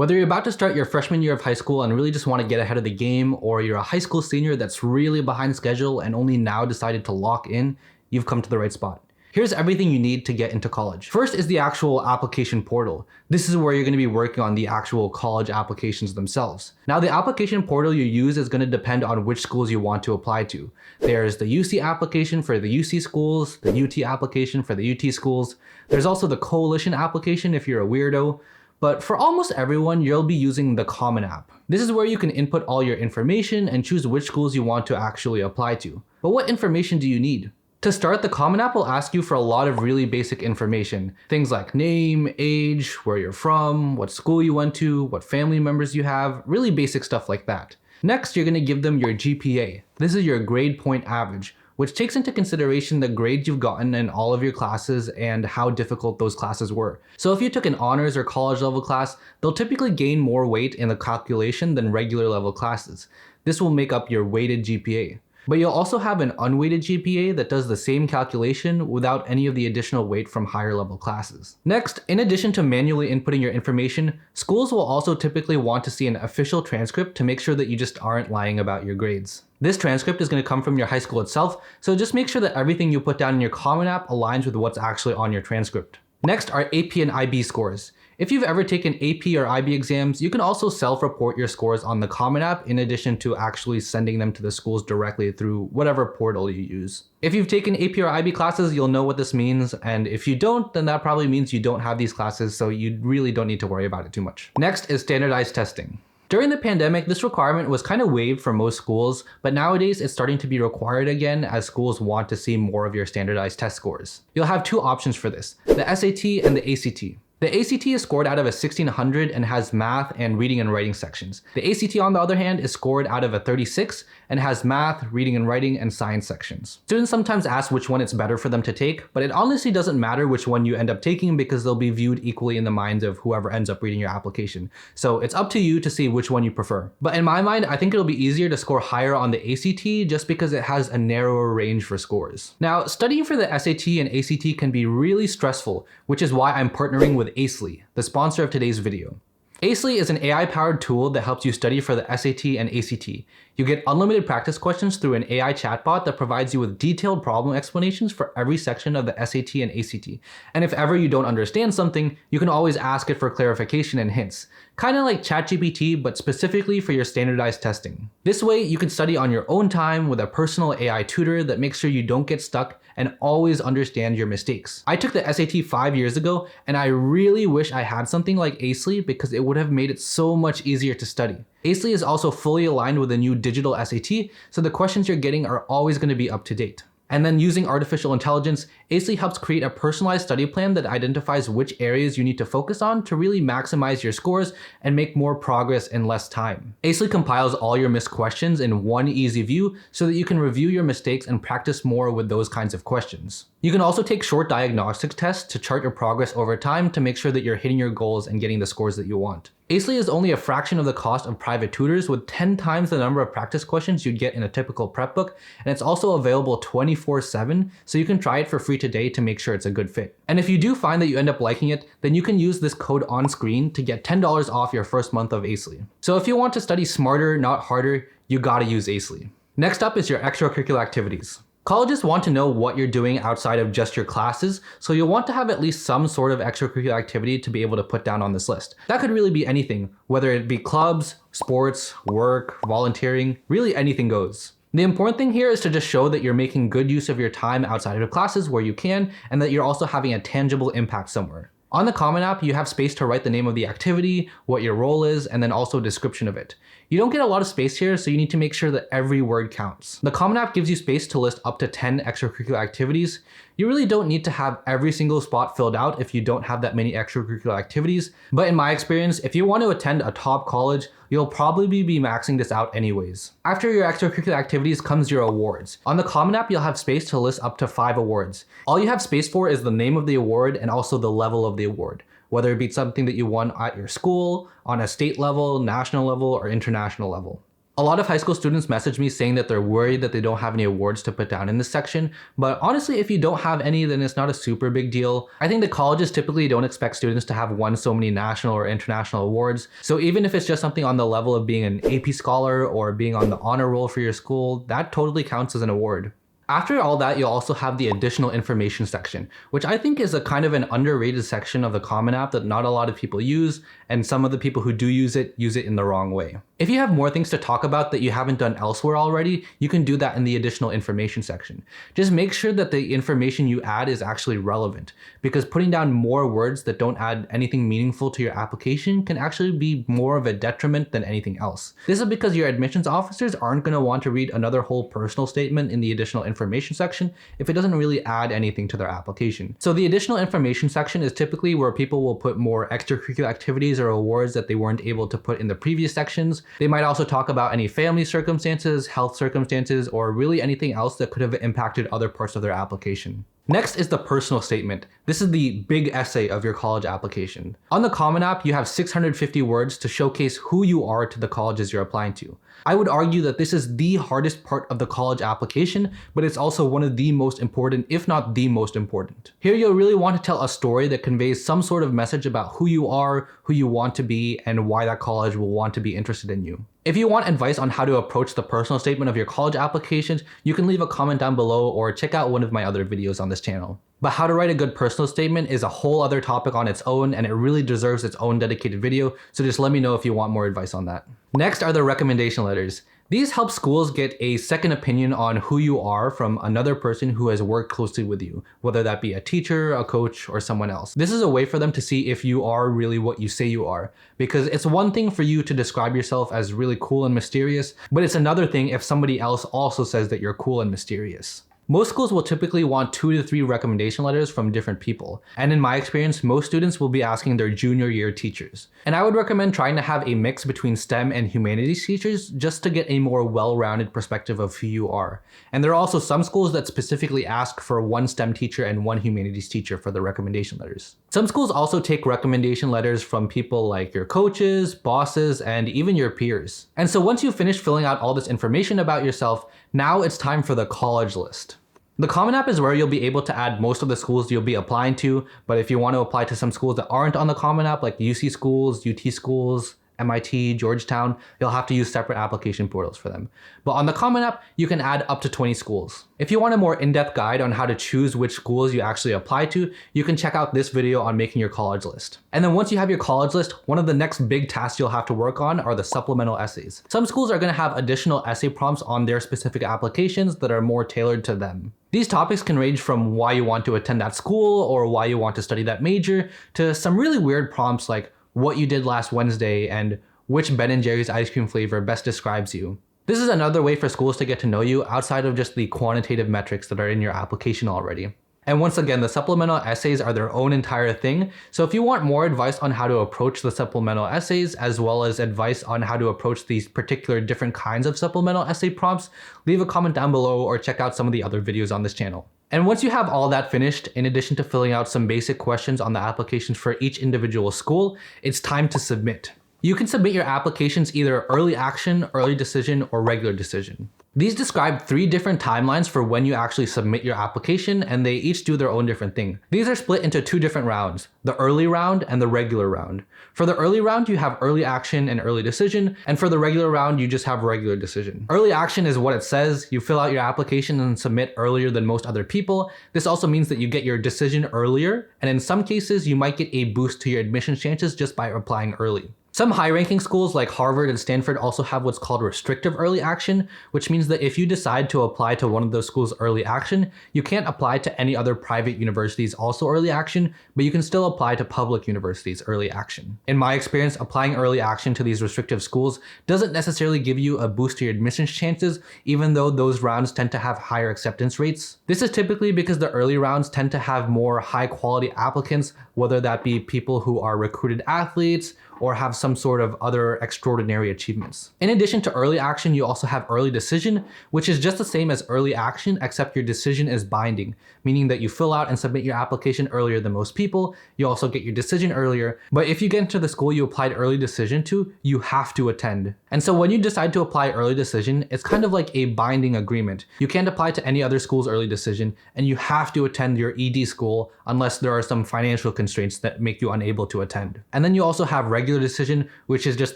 Whether you're about to start your freshman year of high school and really just want to get ahead of the game, or you're a high school senior that's really behind schedule and only now decided to lock in, you've come to the right spot. Here's everything you need to get into college. First is the actual application portal. This is where you're going to be working on the actual college applications themselves. Now, the application portal you use is going to depend on which schools you want to apply to. There's the UC application for the UC schools, the UT application for the UT schools. There's also the coalition application if you're a weirdo. But for almost everyone, you'll be using the Common App. This is where you can input all your information and choose which schools you want to actually apply to. But what information do you need? To start, the Common App will ask you for a lot of really basic information. Things like name, age, where you're from, what school you went to, what family members you have, really basic stuff like that. Next, you're going to give them your GPA. This is your grade point average, which takes into consideration the grades you've gotten in all of your classes and how difficult those classes were. So if you took an honors or college level class, they'll typically gain more weight in the calculation than regular level classes. This will make up your weighted GPA. But you'll also have an unweighted GPA that does the same calculation without any of the additional weight from higher level classes. Next, in addition to manually inputting your information, schools will also typically want to see an official transcript to make sure that you just aren't lying about your grades. This transcript is going to come from your high school itself, so just make sure that everything you put down in your Common App aligns with what's actually on your transcript. Next are AP and IB scores. If you've ever taken AP or IB exams, you can also self-report your scores on the Common App in addition to actually sending them to the schools directly through whatever portal you use. If you've taken AP or IB classes, you'll know what this means, and if you don't, then that probably means you don't have these classes, so you really don't need to worry about it too much. Next is standardized testing. During the pandemic, this requirement was kind of waived for most schools, but nowadays it's starting to be required again as schools want to see more of your standardized test scores. You'll have two options for this, the SAT and the ACT. The ACT is scored out of a 1600 and has math and reading and writing sections. The ACT, on the other hand, is scored out of a 36 and has math, reading and writing, and science sections. Students sometimes ask which one it's better for them to take, but it honestly doesn't matter which one you end up taking because they'll be viewed equally in the minds of whoever ends up reading your application. So it's up to you to see which one you prefer. But in my mind, I think it'll be easier to score higher on the ACT just because it has a narrower range for scores. Now, studying for the SAT and ACT can be really stressful, which is why I'm partnering with Acely, the sponsor of today's video. Acely is an AI-powered tool that helps you study for the SAT and ACT. You get unlimited practice questions through an AI chatbot that provides you with detailed problem explanations for every section of the SAT and ACT. And if ever you don't understand something, you can always ask it for clarification and hints. Kind of like ChatGPT, but specifically for your standardized testing. This way, you can study on your own time with a personal AI tutor that makes sure you don't get stuck and always understand your mistakes. I took the SAT 5 years ago, and I really wish I had something like Acely because it would have made it so much easier to study. Acely is also fully aligned with the new digital SAT, so the questions you're getting are always going to be up to date. And then using artificial intelligence, Acely helps create a personalized study plan that identifies which areas you need to focus on to really maximize your scores and make more progress in less time. Acely compiles all your missed questions in one easy view so that you can review your mistakes and practice more with those kinds of questions. You can also take short diagnostic tests to chart your progress over time to make sure that you're hitting your goals and getting the scores that you want. Acely is only a fraction of the cost of private tutors with 10 times the number of practice questions you'd get in a typical prep book, and it's also available 24/7, so you can try it for free today to make sure it's a good fit. And if you do find that you end up liking it, then you can use this code on screen to get $10 off your first month of Acely. So if you want to study smarter, not harder, you gotta use Acely. Next up is your extracurricular activities. Colleges want to know what you're doing outside of just your classes, so you'll want to have at least some sort of extracurricular activity to be able to put down on this list. That could really be anything, whether it be clubs, sports, work, volunteering, really anything goes. The important thing here is to just show that you're making good use of your time outside of classes where you can, and that you're also having a tangible impact somewhere. On the Common App, you have space to write the name of the activity, what your role is, and then also a description of it. You don't get a lot of space here, so you need to make sure that every word counts. The Common App gives you space to list up to 10 extracurricular activities. You really don't need to have every single spot filled out if you don't have that many extracurricular activities, but in my experience, if you want to attend a top college, you'll probably be maxing this out anyways. After your extracurricular activities comes your awards. On the Common App, you'll have space to list up to 5 awards. All you have space for is the name of the award and also the level of the award, whether it be something that you won at your school, on a state level, national level, or international level. A lot of high school students message me saying that they're worried that they don't have any awards to put down in this section, but honestly, if you don't have any, then it's not a super big deal. I think the colleges typically don't expect students to have won so many national or international awards, so even if it's just something on the level of being an AP scholar or being on the honor roll for your school, that totally counts as an award. After all that, you'll also have the additional information section, which I think is a kind of an underrated section of the Common App that not a lot of people use, and some of the people who do use it in the wrong way. If you have more things to talk about that you haven't done elsewhere already, you can do that in the additional information section. Just make sure that the information you add is actually relevant, because putting down more words that don't add anything meaningful to your application can actually be more of a detriment than anything else. This is because your admissions officers aren't going to want to read another whole personal statement in the additional information section if it doesn't really add anything to their application. So the additional information section is typically where people will put more extracurricular activities or awards that they weren't able to put in the previous sections. They might also talk about any family circumstances, health circumstances, or really anything else that could have impacted other parts of their application. Next is the personal statement. This is the big essay of your college application. On the Common App, you have 650 words to showcase who you are to the colleges you're applying to. I would argue that this is the hardest part of the college application, but it's also one of the most important, if not the most important. Here you'll really want to tell a story that conveys some sort of message about who you are, who you want to be, and why that college will want to be interested in you. If you want advice on how to approach the personal statement of your college applications, you can leave a comment down below or check out one of my other videos on this channel. But how to write a good personal statement is a whole other topic on its own, and it really deserves its own dedicated video, so just let me know if you want more advice on that. Next are the recommendation letters. These help schools get a second opinion on who you are from another person who has worked closely with you, whether that be a teacher, a coach, or someone else. This is a way for them to see if you are really what you say you are, because it's one thing for you to describe yourself as really cool and mysterious, but it's another thing if somebody else also says that you're cool and mysterious. Most schools will typically want 2 to 3 recommendation letters from different people, and in my experience, most students will be asking their junior year teachers. And I would recommend trying to have a mix between STEM and humanities teachers just to get a more well-rounded perspective of who you are. And there are also some schools that specifically ask for 1 STEM teacher and 1 humanities teacher for the recommendation letters. Some schools also take recommendation letters from people like your coaches, bosses, and even your peers. And so once you've finished filling out all this information about yourself, now it's time for the college list. The Common App is where you'll be able to add most of the schools you'll be applying to, but if you want to apply to some schools that aren't on the Common App, like UC schools, UT schools, MIT, Georgetown, you'll have to use separate application portals for them. But on the Common App, you can add up to 20 schools. If you want a more in-depth guide on how to choose which schools you actually apply to, you can check out this video on making your college list. And then once you have your college list, one of the next big tasks you'll have to work on are the supplemental essays. Some schools are going to have additional essay prompts on their specific applications that are more tailored to them. These topics can range from why you want to attend that school or why you want to study that major to some really weird prompts like what you did last Wednesday and which Ben & Jerry's ice cream flavor best describes you. This is another way for schools to get to know you outside of just the quantitative metrics that are in your application already. And once again, the supplemental essays are their own entire thing, so if you want more advice on how to approach the supplemental essays, as well as advice on how to approach these particular different kinds of supplemental essay prompts, leave a comment down below or check out some of the other videos on this channel. And once you have all that finished, in addition to filling out some basic questions on the applications for each individual school, it's time to submit. You can submit your applications either early action, early decision, or regular decision. These describe 3 different timelines for when you actually submit your application, and they each do their own different thing. These are split into 2 different rounds, the early round and the regular round. For the early round, you have early action and early decision, and for the regular round, you just have regular decision. Early action is what it says. You fill out your application and submit earlier than most other people. This also means that you get your decision earlier, and in some cases, you might get a boost to your admissions chances just by applying early. Some high-ranking schools like Harvard and Stanford also have what's called restrictive early action, which means that if you decide to apply to one of those schools early action, you can't apply to any other private universities also early action, but you can still apply to public universities early action. In my experience, applying early action to these restrictive schools doesn't necessarily give you a boost to your admissions chances, even though those rounds tend to have higher acceptance rates. This is typically because the early rounds tend to have more high-quality applicants whether that be people who are recruited athletes or have some sort of other extraordinary achievements. In addition to early action, you also have early decision, which is just the same as early action, except your decision is binding, meaning that you fill out and submit your application earlier than most people. You also get your decision earlier, but if you get into the school you applied early decision to, you have to attend. And so when you decide to apply early decision, it's kind of like a binding agreement. You can't apply to any other school's early decision, and you have to attend your ED school unless there are some financial constraints that make you unable to attend. And then you also have regular decision, which is just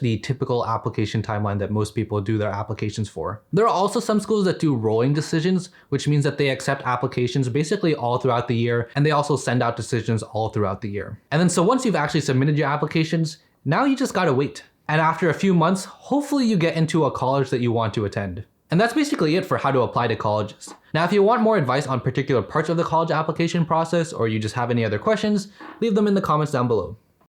the typical application timeline that most people do their applications for. There are also some schools that do rolling decisions, which means that they accept applications basically all throughout the year, and they also send out decisions all throughout the year. And then so once you've actually submitted your applications, now you just gotta wait. And after a few months, hopefully you get into a college that you want to attend. And that's basically it for how to apply to colleges. Now, if you want more advice on particular parts of the college application process, or you just have any other questions, leave them in the comments down below.